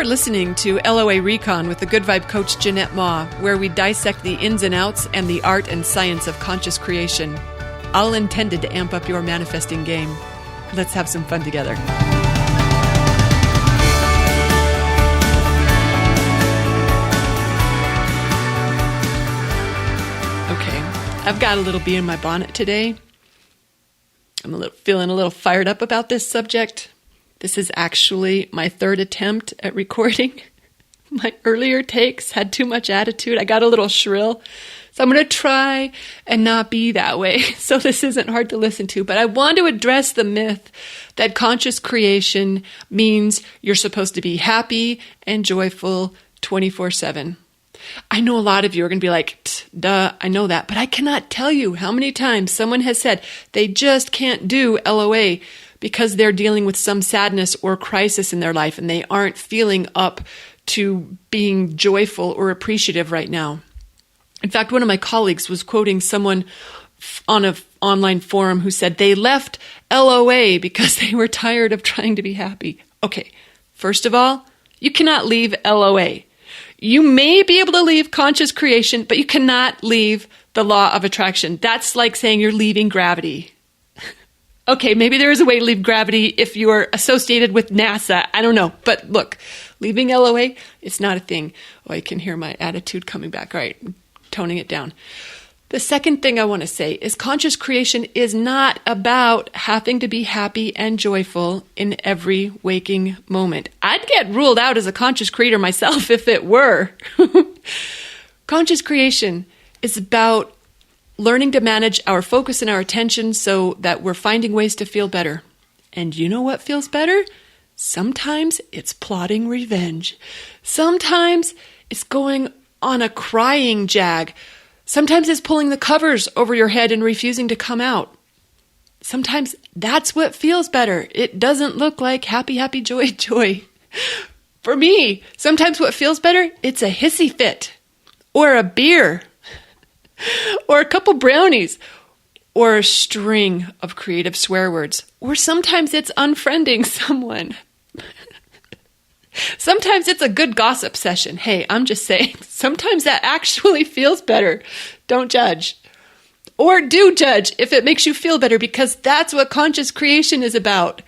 listening to LOA Recon with the Good Vibe coach Jeanette Ma, where we dissect the ins and outs and the art and science of conscious creation, all intended to amp up your manifesting game. Let's have some fun together. Okay, I've got a little bee in my bonnet today. I'm feeling a little fired up about this subject. This is actually my third attempt at recording. My earlier takes had too much attitude. I got a little shrill. So I'm going to try and not be that way. So this isn't hard to listen to. But I want to address the myth that conscious creation means you're supposed to be happy and joyful 24/7. I know a lot of you are going to be like, duh, I know that. But I cannot tell you how many times someone has said they just can't do LOA because they're dealing with some sadness or crisis in their life and they aren't feeling up to being joyful or appreciative right now. In fact, one of my colleagues was quoting someone on an online forum who said they left LOA because they were tired of trying to be happy. Okay, first of all, you cannot leave LOA. You may be able to leave conscious creation, but you cannot leave the law of attraction. That's like saying you're leaving gravity. Okay, maybe there is a way to leave gravity if you're associated with NASA. I don't know. But look, leaving LOA, it's not a thing. Oh, I can hear my attitude coming back. All right, toning it down. The second thing I want to say is conscious creation is not about having to be happy and joyful in every waking moment. I'd get ruled out as a conscious creator myself if it were. Conscious creation is about learning to manage our focus and our attention so that we're finding ways to feel better. And you know what feels better? Sometimes it's plotting revenge. Sometimes it's going on a crying jag. Sometimes it's pulling the covers over your head and refusing to come out. Sometimes that's what feels better. It doesn't look like happy, happy, joy, joy. For me, sometimes what feels better, it's a hissy fit or a beer or a couple brownies, or a string of creative swear words. Or sometimes it's unfriending someone. Sometimes it's a good gossip session. Hey, I'm just saying, sometimes that actually feels better. Don't judge. Or do judge if it makes you feel better, because that's what conscious creation is about.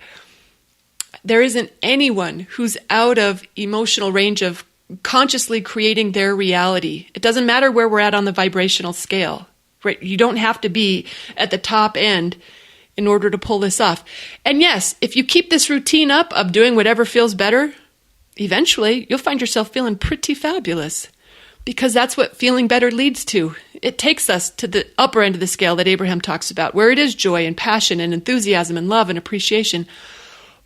There isn't anyone who's out of emotional range of consciously creating their reality. It doesn't matter where we're at on the vibrational scale, right? You don't have to be at the top end in order to pull this off. And yes, if you keep this routine up of doing whatever feels better, eventually you'll find yourself feeling pretty fabulous, because that's what feeling better leads to. It takes us to the upper end of the scale that Abraham talks about, where it is joy and passion and enthusiasm and love and appreciation.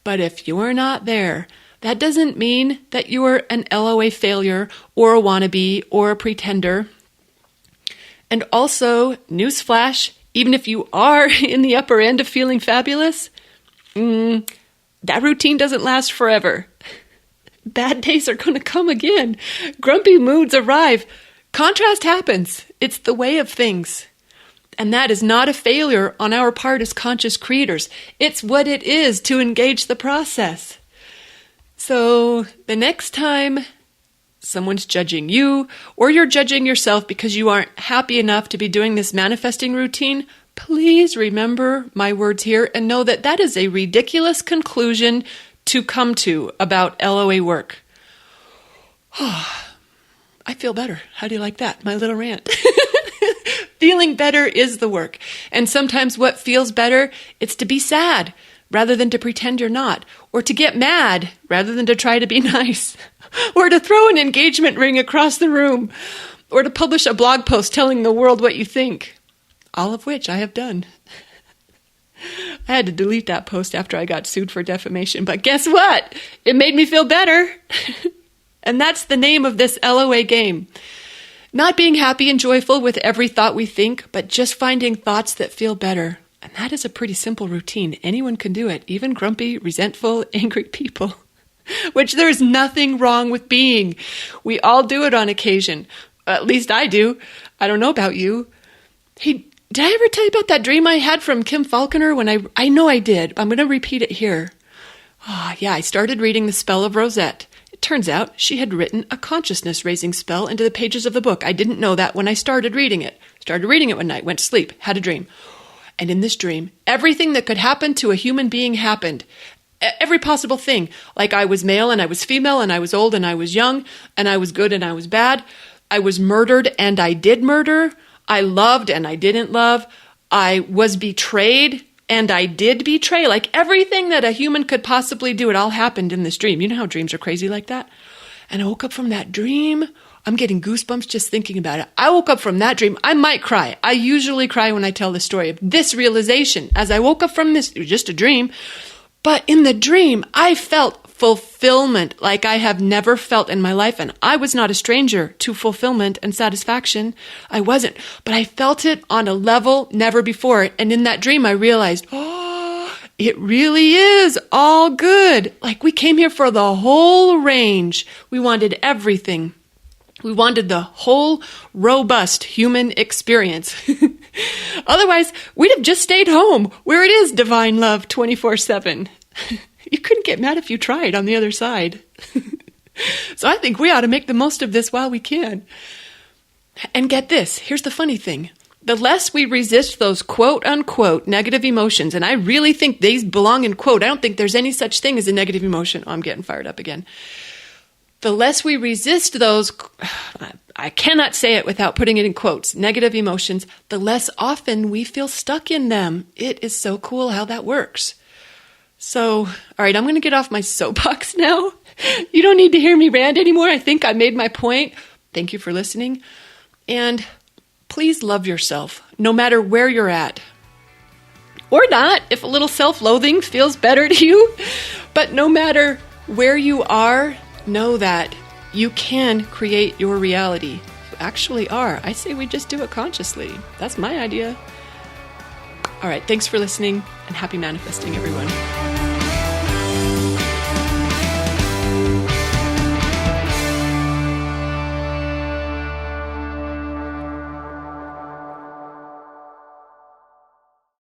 But if you're not there, that doesn't mean that you're an LOA failure or a wannabe or a pretender. And also, newsflash, even if you are in the upper end of feeling fabulous, that routine doesn't last forever. Bad days are going to come again. Grumpy moods arrive. Contrast happens. It's the way of things. And that is not a failure on our part as conscious creators. It's what it is to engage the process. So the next time someone's judging you or you're judging yourself because you aren't happy enough to be doing this manifesting routine, please remember my words here and know that that is a ridiculous conclusion to come to about LOA work. I feel better. How do you like that? My little rant. Feeling better is the work. And sometimes what feels better, it's to be sad rather than to pretend you're not, or to get mad rather than to try to be nice, or to throw an engagement ring across the room, or to publish a blog post telling the world what you think, all of which I have done. I had to delete that post after I got sued for defamation, but guess what? It made me feel better. And that's the name of this LOA game. Not being happy and joyful with every thought we think, but just finding thoughts that feel better. And that is a pretty simple routine. Anyone can do it, even grumpy, resentful, angry people, which there's nothing wrong with being. We all do it on occasion. At least I do. I don't know about you. Hey, did I ever tell you about that dream I had from Kim Falconer when I know I did. I'm going to repeat it here. Oh, yeah, I started reading The Spell of Rosette. It turns out she had written a consciousness-raising spell into the pages of the book. I didn't know that when I started reading it. Started reading it one night, went to sleep, had a dream. And in this dream, everything that could happen to a human being happened. Every possible thing. Like I was male and I was female and I was old and I was young and I was good and I was bad. I was murdered and I did murder. I loved and I didn't love. I was betrayed and I did betray. Like everything that a human could possibly do, it all happened in this dream. You know how dreams are crazy like that? And I woke up from that dream. I'm getting goosebumps just thinking about it. I woke up from that dream. I might cry. I usually cry when I tell the story of this realization. As I woke up from this, it was just a dream. But in the dream, I felt fulfillment like I have never felt in my life. And I was not a stranger to fulfillment and satisfaction. I wasn't. But I felt it on a level never before. And in that dream, I realized, oh, it really is all good. Like we came here for the whole range. We wanted everything. We wanted the whole robust human experience. Otherwise, we'd have just stayed home where it is divine love 24/7. You couldn't get mad if you tried on the other side. So I think we ought to make the most of this while we can. And get this, here's the funny thing. The less we resist those quote unquote negative emotions, and I really think these belong in quote. I don't think there's any such thing as a negative emotion. Oh, I'm getting fired up again. The less we resist those, I cannot say it without putting it in quotes, negative emotions, the less often we feel stuck in them. It is so cool how that works. So, all right, I'm going to get off my soapbox now. You don't need to hear me rant anymore. I think I made my point. Thank you for listening. And please love yourself, no matter where you're at. Or not, if a little self-loathing feels better to you. But no matter where you are, know that you can create your reality. You actually are. I say we just do it consciously. That's my idea. All right, thanks for listening and happy manifesting, everyone.